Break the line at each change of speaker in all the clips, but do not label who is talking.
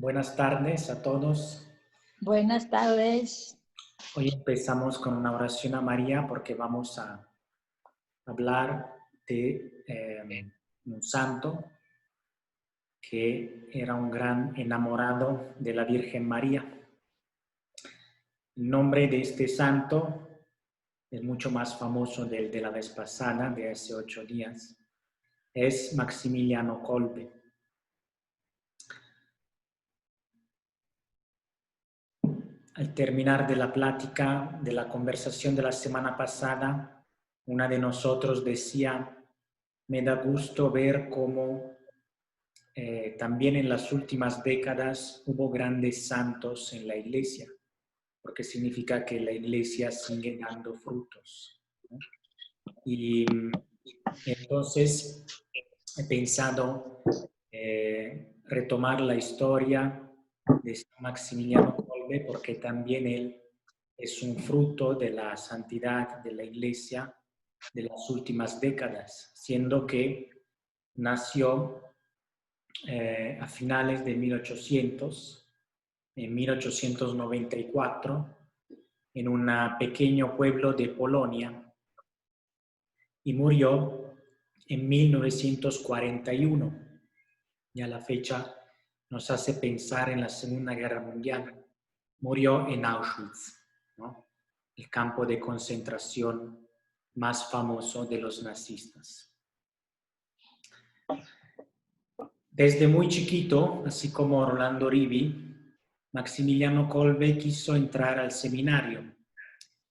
Buenas tardes a todos.
Buenas tardes.
Hoy empezamos con una oración a María porque vamos a hablar de un santo que era un gran enamorado de la Virgen María. El nombre de este santo es mucho más famoso del de la vez pasada, de hace 8 días. Es Maximiliano Kolbe. Al terminar de la plática, de la conversación de la semana pasada, una de nosotros decía: me da gusto ver cómo también en las últimas décadas hubo grandes santos en la iglesia, porque significa que la iglesia sigue dando frutos, ¿no? Y entonces he pensado retomar la historia de San Maximiliano Kolbe, porque también él es un fruto de la santidad de la iglesia de las últimas décadas, siendo que nació a finales de 1800, en 1894, en un pequeño pueblo de Polonia, y murió en 1941. Ya la fecha nos hace pensar en la Segunda Guerra Mundial. Murió en Auschwitz, ¿no? El campo de concentración más famoso de los nazistas. Desde muy chiquito, así como Rolando Rivi, Maximiliano Kolbe quiso entrar al seminario,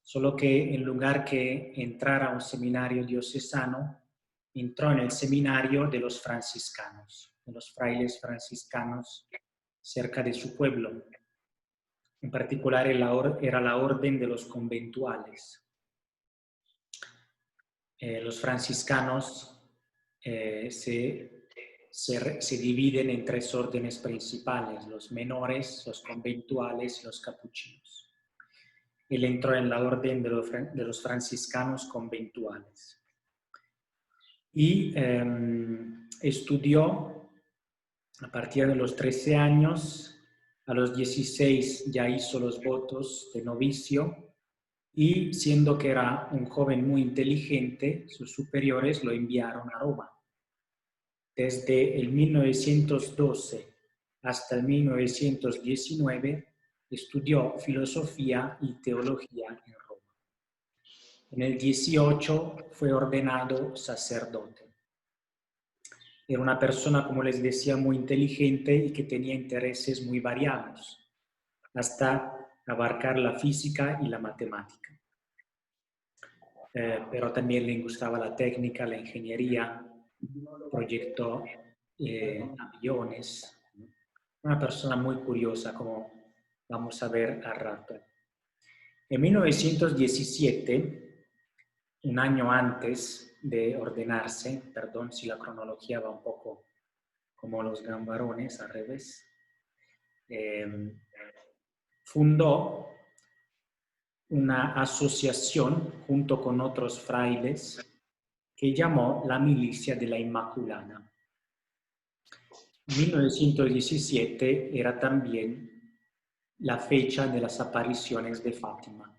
solo que en lugar que entrar a un seminario diocesano, entró en el seminario de los franciscanos, de los frailes franciscanos cerca de su pueblo. En particular era la orden de los conventuales. Los franciscanos se dividen en 3 órdenes principales: los menores, los conventuales y los capuchinos. Él entró en la orden de los franciscanos conventuales. Y estudió a partir de los 13 años, a los 16 ya hizo los votos de novicio, y siendo que era un joven muy inteligente, sus superiores lo enviaron a Roma. Desde el 1912 hasta el 1919 estudió filosofía y teología en Roma. En el 18 fue ordenado sacerdote. Era una persona, como les decía, muy inteligente y que tenía intereses muy variados, hasta abarcar la física y la matemática. Pero también le gustaba la técnica, la ingeniería, proyectó aviones. Una persona muy curiosa, como vamos a ver al rato. En 1917, un año antes de ordenarse, perdón si la cronología va un poco como los gambarones, al revés, fundó una asociación junto con otros frailes que llamó la Milicia de la Inmaculada. 1917 era también la fecha de las apariciones de Fátima.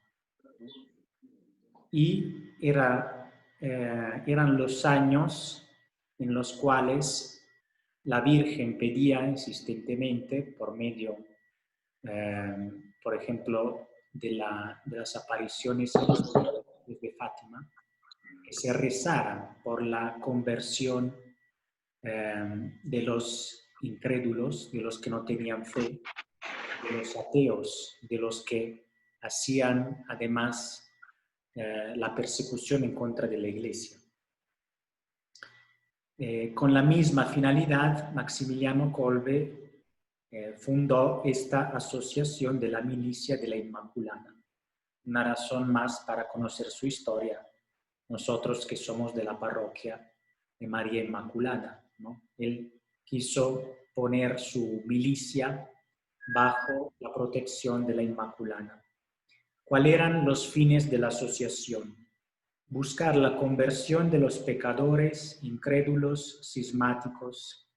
Y eran los años en los cuales la Virgen pedía insistentemente, por medio, por ejemplo, de las apariciones de Fátima, que se rezara por la conversión de los incrédulos, de los que no tenían fe, de los ateos, de los que hacían además la persecución en contra de la Iglesia. Con la misma finalidad, Maximiliano Kolbe fundó esta asociación de la Milicia de la Inmaculada. Una razón más para conocer su historia, nosotros que somos de la parroquia de María Inmaculada, ¿no? Él quiso poner su milicia bajo la protección de la Inmaculada. ¿Cuáles eran los fines de la asociación? Buscar la conversión de los pecadores, incrédulos, cismáticos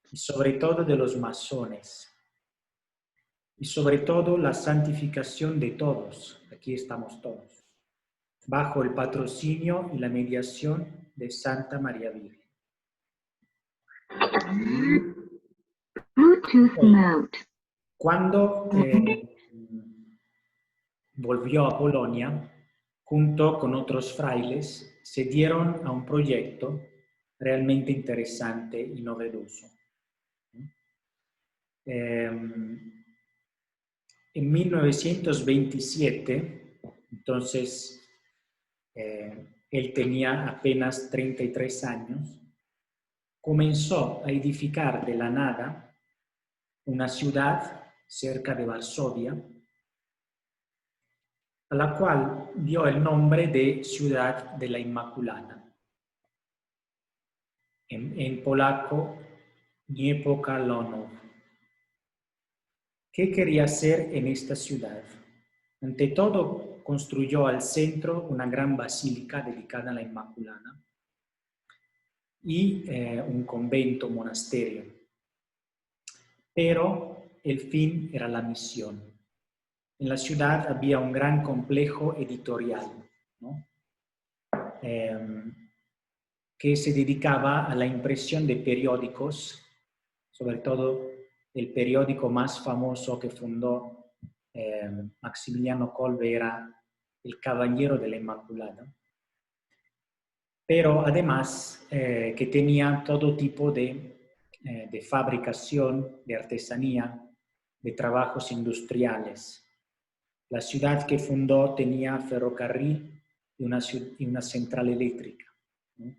y sobre todo de los masones, y sobre todo la santificación de todos, aquí estamos todos, bajo el patrocinio y la mediación de Santa María Virgen.
Bluetooth mode.
Cuando volvió a Polonia, junto con otros frailes, se dieron a un proyecto realmente interesante y novedoso. En 1927, entonces él tenía apenas 33 años, comenzó a edificar de la nada una ciudad cerca de Varsovia, a la cual dio el nombre de Ciudad de la Inmaculada. En polaco, Niepokalono. ¿Qué quería hacer en esta ciudad? Ante todo, construyó al centro una gran basílica dedicada a la Inmaculada y un convento, monasterio. Pero el fin era la misión. En la ciudad había un gran complejo editorial, ¿no? Que se dedicaba a la impresión de periódicos, sobre todo el periódico más famoso que fundó Maximiliano Kolbe era El Caballero de la Inmaculada, pero además que tenía todo tipo de fabricación, de artesanía, de trabajos industriales. La ciudad que fundó tenía ferrocarril y una central eléctrica, ¿no?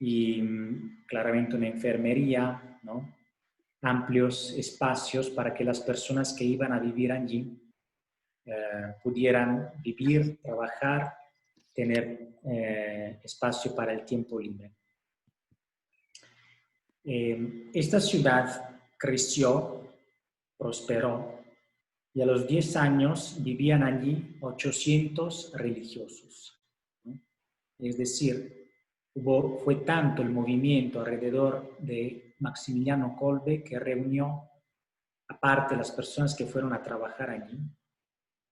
Y claramente una enfermería, ¿no? Amplios espacios para que las personas que iban a vivir allí pudieran vivir, trabajar, tener espacio para el tiempo libre. Esta ciudad creció, prosperó, y a los 10 años vivían allí 800 religiosos, ¿no? Es decir, fue tanto el movimiento alrededor de Maximiliano Kolbe que reunió, aparte de las personas que fueron a trabajar allí,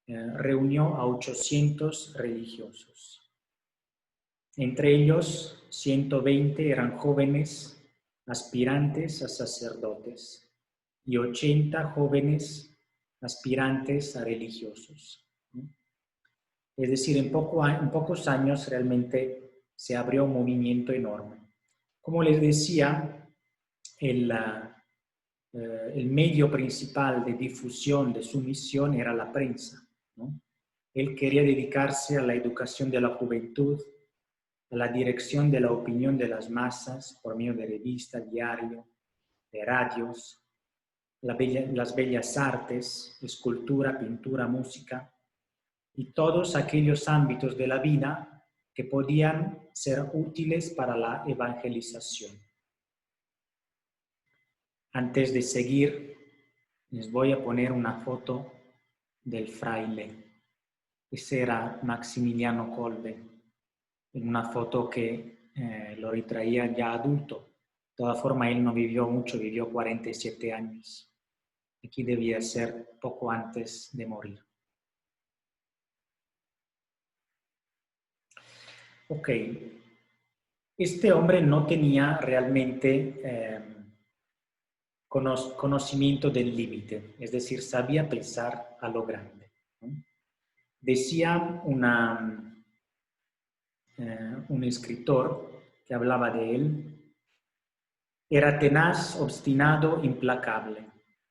reunió a 800 religiosos. Entre ellos, 120 eran jóvenes aspirantes a sacerdotes y 80 jóvenes aspirantes a religiosos. Es decir, en pocos años realmente se abrió un movimiento enorme. Como les decía, el medio principal de difusión de su misión era la prensa, ¿no? Él quería dedicarse a la educación de la juventud, a la dirección de la opinión de las masas por medio de revistas, diarios, de radios, las bellas artes, escultura, pintura, música, y todos aquellos ámbitos de la vida que podían ser útiles para la evangelización. Antes de seguir, les voy a poner una foto del fraile. Ese era Maximiliano Kolbe, en una foto que lo retraía ya adulto. De todas formas, él no vivió mucho, vivió 47 años. Aquí debía ser poco antes de morir. Ok, este hombre no tenía realmente conocimiento del límite, es decir, sabía pensar a lo grande, ¿no? Decía un escritor que hablaba de él, era tenaz, obstinado, implacable,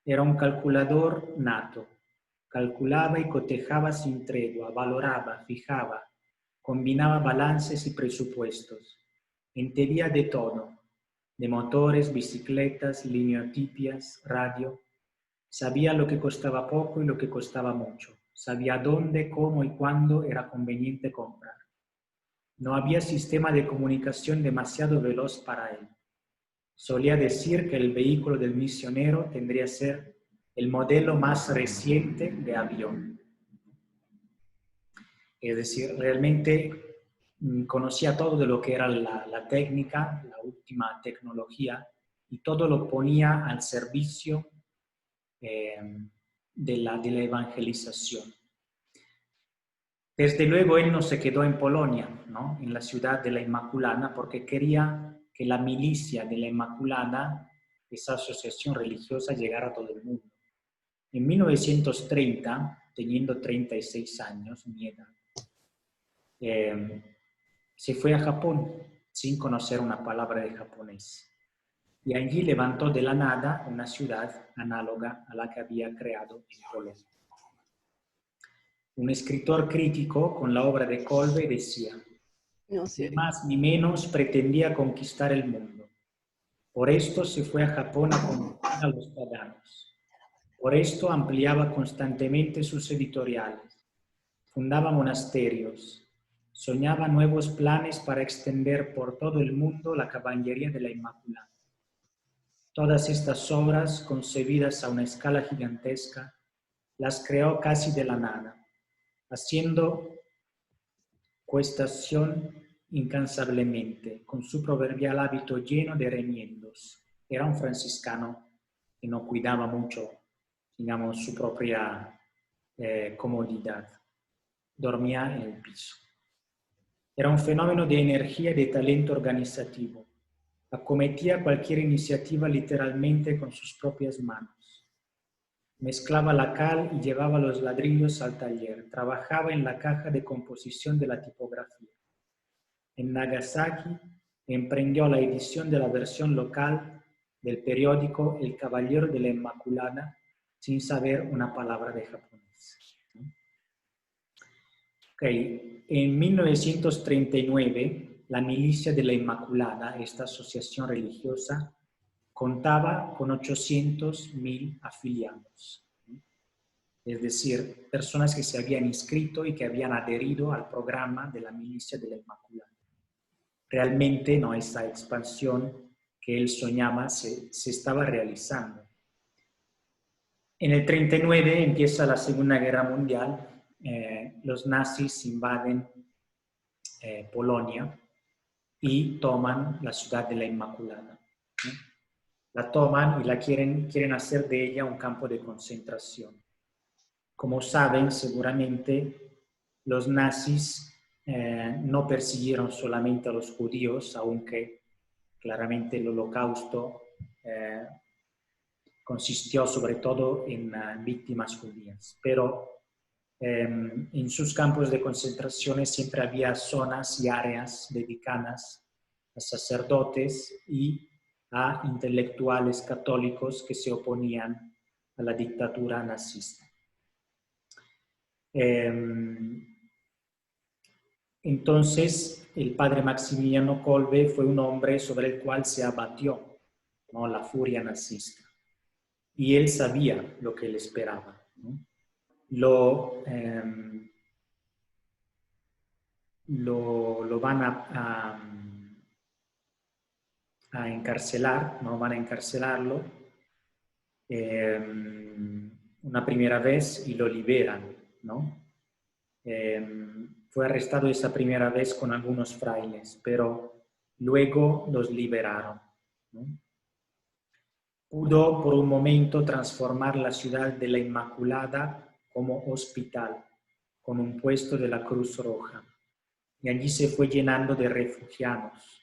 era un calculador nato, calculaba y cotejaba sin tregua, valoraba, fijaba, combinaba balances y presupuestos, entendía de todo, de motores, bicicletas, lineotipias, radio. Sabía lo que costaba poco y lo que costaba mucho. Sabía dónde, cómo y cuándo era conveniente comprar. No había sistema de comunicación demasiado veloz para él. Solía decir que el vehículo del misionero tendría que ser el modelo más reciente de avión. Es decir, realmente conocía todo de lo que era la técnica, la última tecnología, y todo lo ponía al servicio de la evangelización. Desde luego él no se quedó en Polonia, ¿no? En la ciudad de la Inmaculada, porque quería que la milicia de la Inmaculada, esa asociación religiosa, llegara a todo el mundo. En 1930, teniendo 36 años, mi edad, se fue a Japón sin conocer una palabra de japonés. Y allí levantó de la nada una ciudad análoga a la que había creado en Polonia. Un escritor crítico con la obra de Kolbe decía: ni más ni menos pretendía conquistar el mundo. Por esto se fue a Japón a conquistar a los paganos. Por esto ampliaba constantemente sus editoriales, fundaba monasterios, soñaba nuevos planes para extender por todo el mundo la caballería de la Inmaculada. Todas estas obras, concebidas a una escala gigantesca, las creó casi de la nada, haciendo cuestación incansablemente, con su proverbial hábito lleno de remiendos. Era un franciscano que no cuidaba mucho, digamos, su propia comodidad. Dormía en el piso. Era un fenómeno de energía y de talento organizativo. Acometía cualquier iniciativa literalmente con sus propias manos. Mezclaba la cal y llevaba los ladrillos al taller. Trabajaba en la caja de composición de la tipografía. En Nagasaki emprendió la edición de la versión local del periódico El Caballero de la Inmaculada sin saber una palabra de japonés. En 1939, la Milicia de la Inmaculada, esta asociación religiosa, contaba con 800.000 afiliados. Es decir, personas que se habían inscrito y que habían adherido al programa de la Milicia de la Inmaculada. Realmente no, esa expansión que él soñaba se estaba realizando. En el 39 empieza la Segunda Guerra Mundial. Los nazis invaden Polonia y toman la ciudad de la Inmaculada. La toman y la quieren hacer de ella un campo de concentración. Como saben, seguramente, los nazis no persiguieron solamente a los judíos, aunque claramente el Holocausto consistió sobre todo en víctimas judías, pero en sus campos de concentración siempre había zonas y áreas dedicadas a sacerdotes y a intelectuales católicos que se oponían a la dictadura nazista. Entonces, el padre Maximiliano Kolbe fue un hombre sobre el cual se abatió, ¿no?, la furia nazista. Y él sabía lo que le esperaba, ¿no? Lo van a encarcelar, ¿no? Van a encarcelarlo una primera vez y lo liberan, ¿no? Fue arrestado esa primera vez con algunos frailes, pero luego los liberaron, ¿no? Pudo por un momento transformar la ciudad de la Inmaculada como hospital, con un puesto de la Cruz Roja. Y allí se fue llenando de refugiados.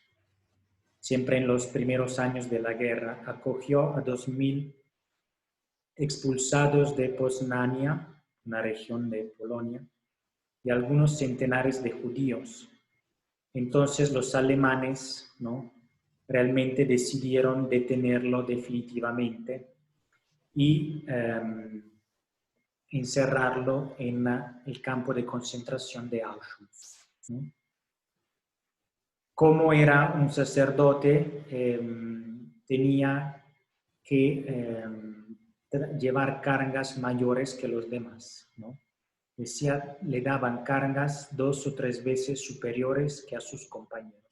Siempre en los primeros años de la guerra, acogió a 2.000 expulsados de Poznania, una región de Polonia, y algunos centenares de judíos. Entonces los alemanes, ¿no?, realmente decidieron detenerlo definitivamente y encerrarlo en el campo de concentración de Auschwitz, ¿no? Como era un sacerdote, tenía que llevar cargas mayores que los demás, ¿no? Decía, le daban cargas 2 o 3 veces superiores que a sus compañeros.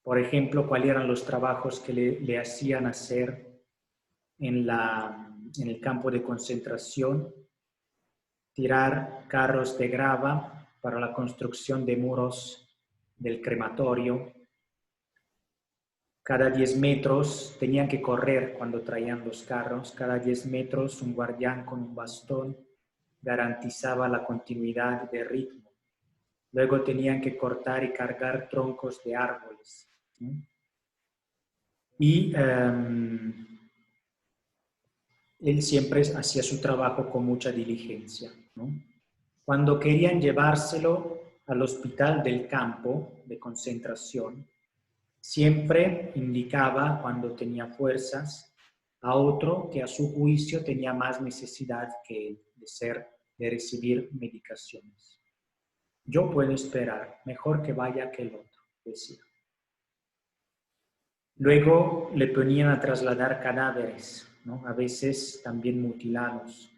Por ejemplo, cuáles eran los trabajos que le hacían hacer en el campo de concentración: tirar carros de grava para la construcción de muros del crematorio, Cada 10 metros tenían que correr cuando traían los carros. Cada 10 metros un guardián con un bastón garantizaba la continuidad de ritmo. Luego tenían que cortar y cargar troncos de árboles. Y él siempre hacía su trabajo con mucha diligencia, ¿no? Cuando querían llevárselo al hospital del campo de concentración, siempre indicaba, cuando tenía fuerzas, a otro que a su juicio tenía más necesidad que él de recibir medicaciones. Yo puedo esperar, mejor que vaya que el otro, decía. Luego le ponían a trasladar cadáveres, ¿no? A veces también mutilados,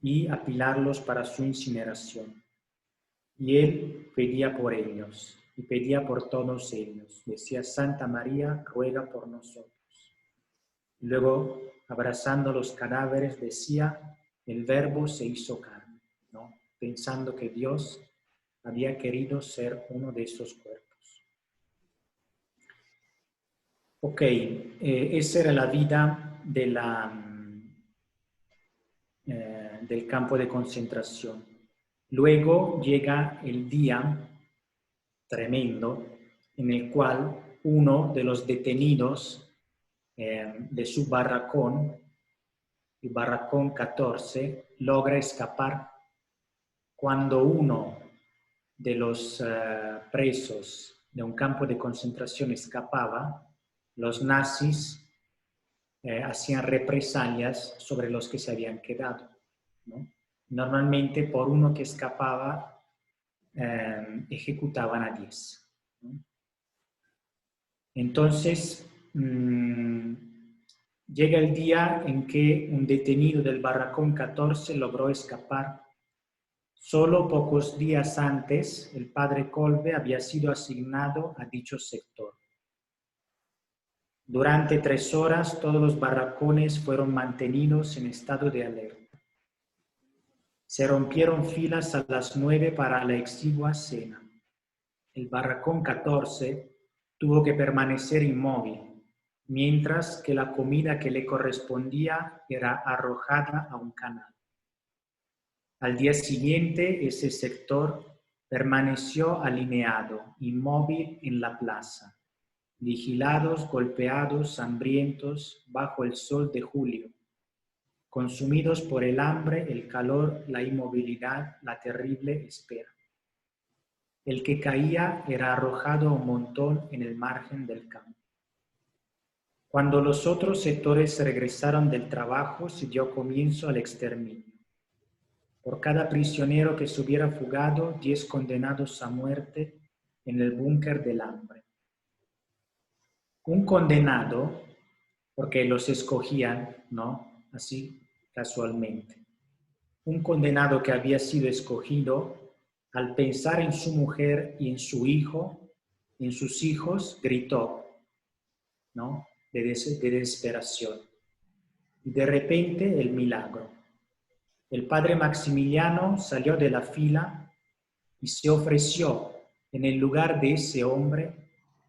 y apilarlos para su incineración. Y él pedía por ellos, y pedía por todos ellos. Decía: Santa María, ruega por nosotros. Y luego, abrazando los cadáveres, decía: el Verbo se hizo carne, ¿no? Pensando que Dios había querido ser uno de esos cuerpos. Ok, esa era la vida de del campo de concentración. Luego llega el día tremendo en el cual uno de los detenidos de su barracón, el barracón 14, logra escapar. Cuando uno de los presos de un campo de concentración escapaba, los nazis hacían represalias sobre los que se habían quedado, ¿no? Normalmente por uno que escapaba ejecutaban a 10, ¿no? Entonces llega el día en que un detenido del barracón 14 logró escapar. Solo pocos días antes, el padre Kolbe había sido asignado a dicho sector. Durante 3 horas, todos los barracones fueron mantenidos en estado de alerta. Se rompieron filas a las 9 para la exigua cena. El barracón 14 tuvo que permanecer inmóvil, mientras que la comida que le correspondía era arrojada a un canal. Al día siguiente, ese sector permaneció alineado, inmóvil en la plaza, vigilados, golpeados, hambrientos, bajo el sol de julio, consumidos por el hambre, el calor, la inmovilidad, la terrible espera. El que caía era arrojado a un montón en el margen del campo. Cuando los otros sectores regresaron del trabajo, se dio comienzo al exterminio. Por cada prisionero que se hubiera fugado, 10 condenados a muerte en el búnker del hambre. Un condenado, porque los escogían, ¿no? Así casualmente. Un condenado que había sido escogido, al pensar en su mujer y en su hijo, en sus hijos, gritó, ¿no? De desesperación. Y de repente el milagro. El padre Maximiliano salió de la fila y se ofreció en el lugar de ese hombre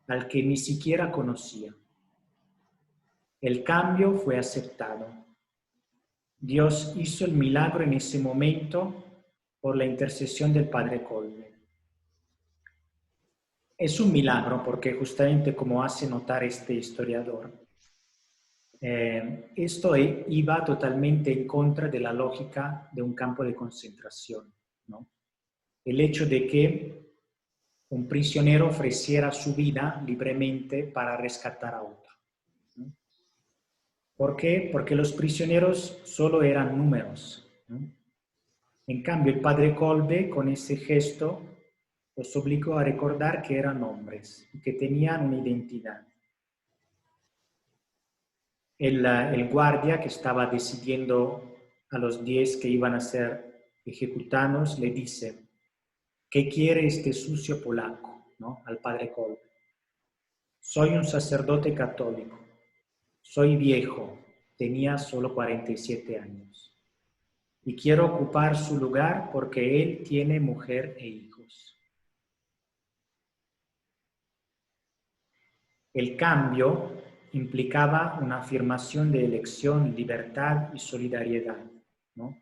al que ni siquiera conocía. El cambio fue aceptado. Dios hizo el milagro en ese momento por la intercesión del padre Kolbe. Es un milagro porque justamente como hace notar este historiador, esto iba totalmente en contra de la lógica de un campo de concentración, ¿no? El hecho de que un prisionero ofreciera su vida libremente para rescatar a otro, ¿no? ¿Por qué? Porque los prisioneros solo eran números, ¿no? En cambio, el padre Kolbe, con ese gesto, los obligó a recordar que eran hombres y que tenían una identidad. El guardia que estaba decidiendo a los 10 que iban a ser ejecutados le dice: ¿qué quiere este sucio polaco? ¿No? Al padre Kolbe. Soy un sacerdote católico. Soy viejo. Tenía solo 47 años. Y quiero ocupar su lugar porque él tiene mujer e hijos. El cambio implicaba una afirmación de elección, libertad y solidaridad, ¿no?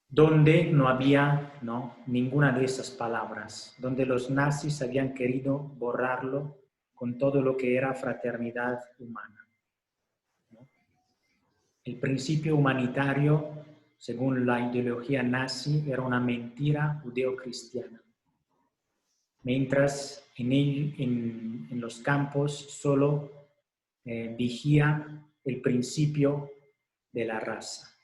Donde no había, ¿no?, ninguna de esas palabras, donde los nazis habían querido borrarlo con todo lo que era fraternidad humana, ¿no? El principio humanitario, según la ideología nazi, era una mentira judeocristiana, mientras en los campos solo vigía el principio de la raza.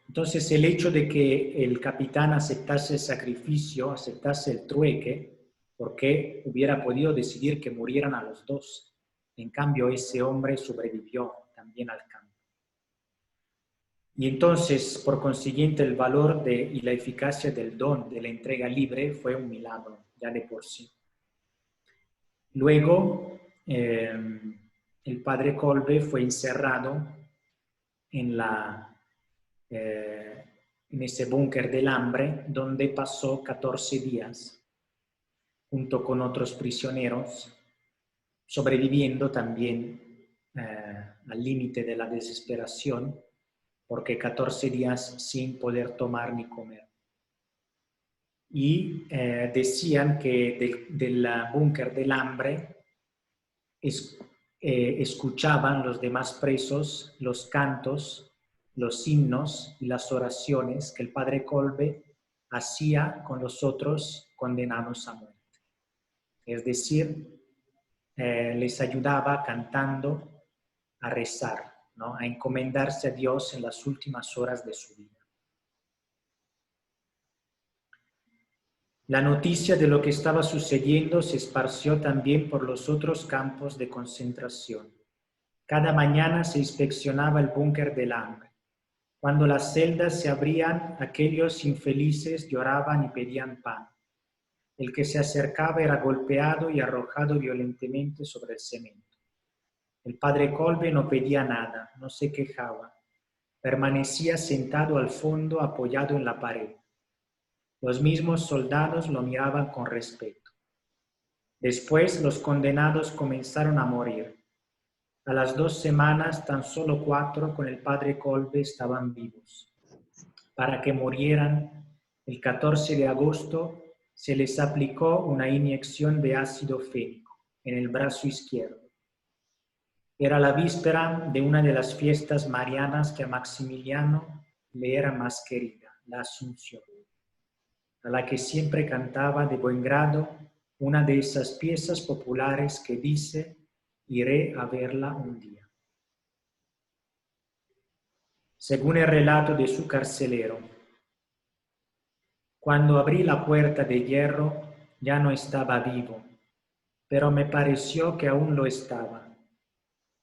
Entonces, el hecho de que el capitán aceptase el sacrificio, aceptase el trueque, porque hubiera podido decidir que murieran a los dos. En cambio, ese hombre sobrevivió también al campo. Y entonces, por consiguiente, el valor y la eficacia del don de la entrega libre fue un milagro, ya de por sí. Luego, el padre Kolbe fue encerrado en ese búnker del hambre, donde pasó 14 días junto con otros prisioneros, sobreviviendo también al límite de la desesperación, porque 14 días sin poder tomar ni comer. Y decían que del búnker del hambre escuchaban los demás presos los cantos, los himnos y las oraciones que el padre Kolbe hacía con los otros condenados a muerte. Es decir, les ayudaba cantando a rezar, ¿no?, a encomendarse a Dios en las últimas horas de su vida. La noticia de lo que estaba sucediendo se esparció también por los otros campos de concentración. Cada mañana se inspeccionaba el búnker del hambre. Cuando las celdas se abrían, aquellos infelices lloraban y pedían pan. El que se acercaba era golpeado y arrojado violentamente sobre el cemento. El padre Kolbe no pedía nada, no se quejaba. Permanecía sentado al fondo, apoyado en la pared. Los mismos soldados lo miraban con respeto. Después los condenados comenzaron a morir. A las 2 semanas, tan solo 4 con el padre Kolbe estaban vivos. Para que murieran, el 14 de agosto se les aplicó una inyección de ácido fénico en el brazo izquierdo. Era la víspera de una de las fiestas marianas que a Maximiliano le era más querida, la Asunción, a la que siempre cantaba de buen grado una de esas piezas populares que dice: iré a verla un día. Según el relato de su carcelero, cuando abrí la puerta de hierro ya no estaba vivo, pero me pareció que aún lo estaba.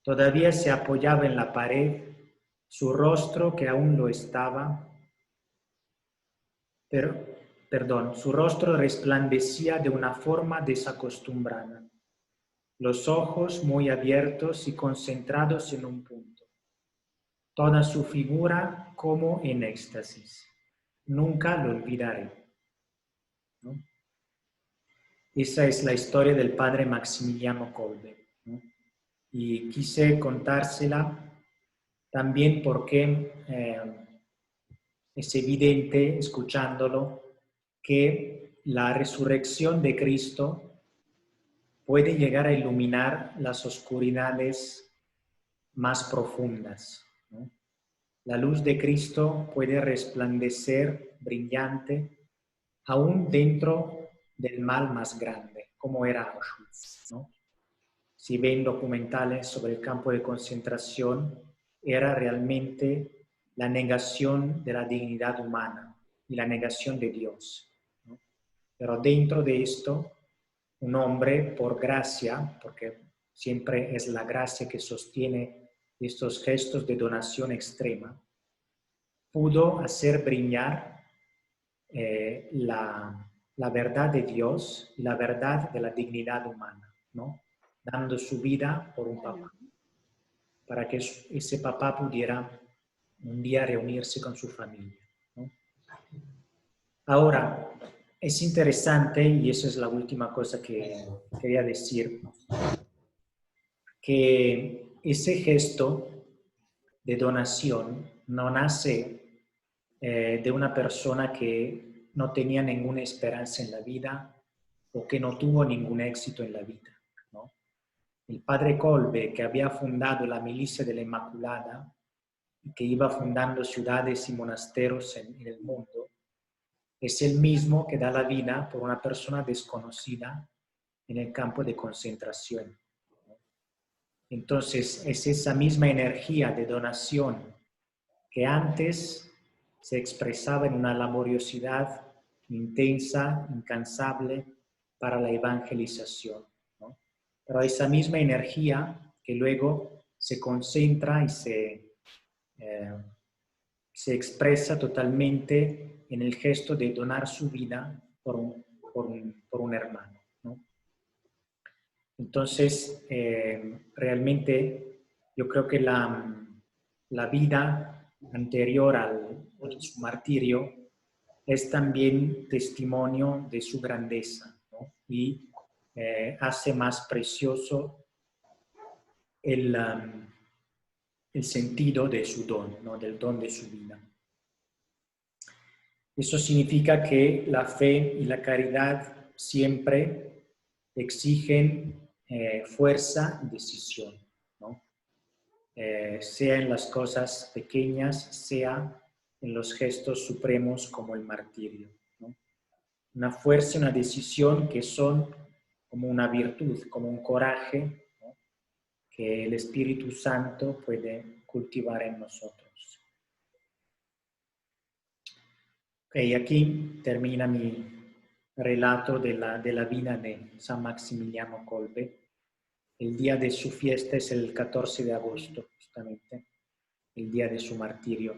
Todavía se apoyaba en la pared, su rostro que aún lo estaba, su rostro resplandecía de una forma desacostumbrada, los ojos muy abiertos y concentrados en un punto, toda su figura como en éxtasis. Nunca lo olvidaré, ¿no? Esa es la historia del padre Maximiliano Kolbe, ¿no? Y quise contársela también porque es evidente, escuchándolo, que la resurrección de Cristo puede llegar a iluminar las oscuridades más profundas, ¿no? La luz de Cristo puede resplandecer brillante aún dentro del mal más grande, como era Auschwitz, ¿no? Si ven documentales sobre el campo de concentración, era realmente la negación de la dignidad humana y la negación de Dios, ¿no? Pero dentro de esto, un hombre, por gracia, porque siempre es la gracia que sostiene estos gestos de donación extrema, pudo hacer brillar la verdad de Dios y la verdad de la dignidad humana, ¿no? Dando su vida por un papá, para que ese papá pudiera un día reunirse con su familia, ¿no? Ahora, es interesante, y esa es la última cosa que quería decir, que ese gesto de donación no nace de una persona que no tenía ninguna esperanza en la vida o que no tuvo ningún éxito en la vida, ¿no? El padre Kolbe, que había fundado la Milicia de la Inmaculada y que iba fundando ciudades y monasterios en el mundo, es el mismo que da la vida por una persona desconocida en el campo de concentración. Entonces, es esa misma energía de donación que antes se expresaba en una laboriosidad intensa, incansable para la evangelización, ¿no? Pero esa misma energía que luego se concentra y se expresa totalmente en el gesto de donar su vida por un hermano, ¿no? Entonces, realmente yo creo que la vida anterior a su martirio es también testimonio de su grandeza, ¿no? Y hace más precioso el sentido de su don, ¿no? Del don de su vida. Eso significa que la fe y la caridad siempre exigen fuerza y decisión, ¿no? Sea en las cosas pequeñas, sea en los gestos supremos como el martirio, ¿no? Una fuerza y una decisión que son como una virtud, como un coraje, ¿no? Que el Espíritu Santo puede cultivar en nosotros. Ok, aquí termina mi relato de la vida de San Maximiliano Kolbe. El día de su fiesta es el 14 de agosto, justamente, el día de su martirio.